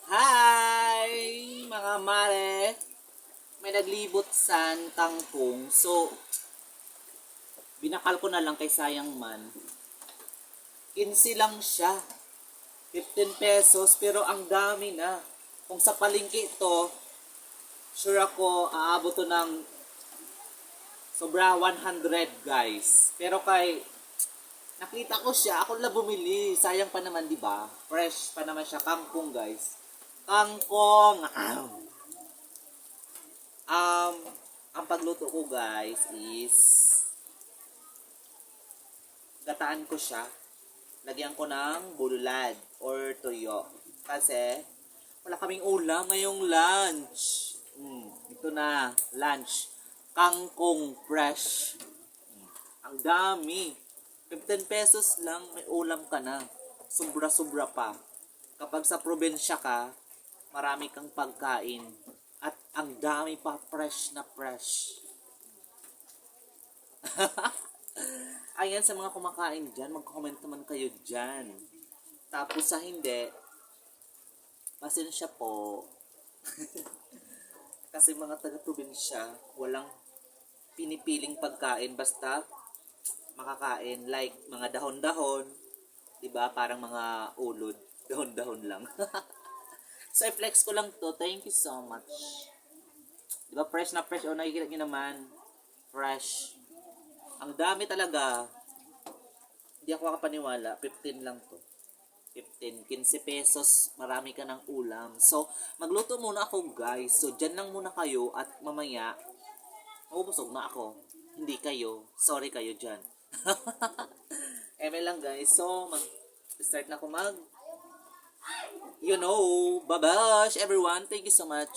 Hi! Mga mare! May naglibot sa kangkong. So, binakal ko na lang kay sayang man. 15 lang siya. 15 pesos pero ang dami na. Kung sa palengke ito, sure ako aabot to ng sobra 100 guys. Pero kay nakita ko siya, ako lang bumili. Sayang pa naman, di ba? Fresh pa naman siya, kangkong guys. Kangkong. Ang pagluto ko guys is gataan ko siya. Lagyan ko ng bulad or tuyo. Kasi wala kaming ulam ngayong lunch. Ito na, lunch. Kangkong fresh. Ang dami. 15 pesos lang, may ulam ka na. Sobra-sobra pa. Kapag sa probinsya ka, marami kang pagkain. At ang dami pa fresh na fresh. Ayan sa mga kumakain dyan, mag-comment naman kayo dyan. Tapos sa hindi, pasensya po. Kasi mga taga-probinsya, walang pinipiling pagkain basta makakain. Like mga dahon-dahon, diba? Parang mga ulod, dahon-dahon lang. So, i-flex ko lang to. Thank you so much. Diba, fresh na fresh. O, nakikita nyo naman. Fresh. Ang dami talaga. Hindi ako makapaniwala. 15 lang to. 15. 15 pesos. Marami ka ng ulam. So, magluto muna ako, guys. So, dyan lang muna kayo. At mamaya, mabubusog na ako. Hindi kayo. Sorry kayo dyan. Eme lang, guys. So, start na ako bye-bye everyone. Thank you so much.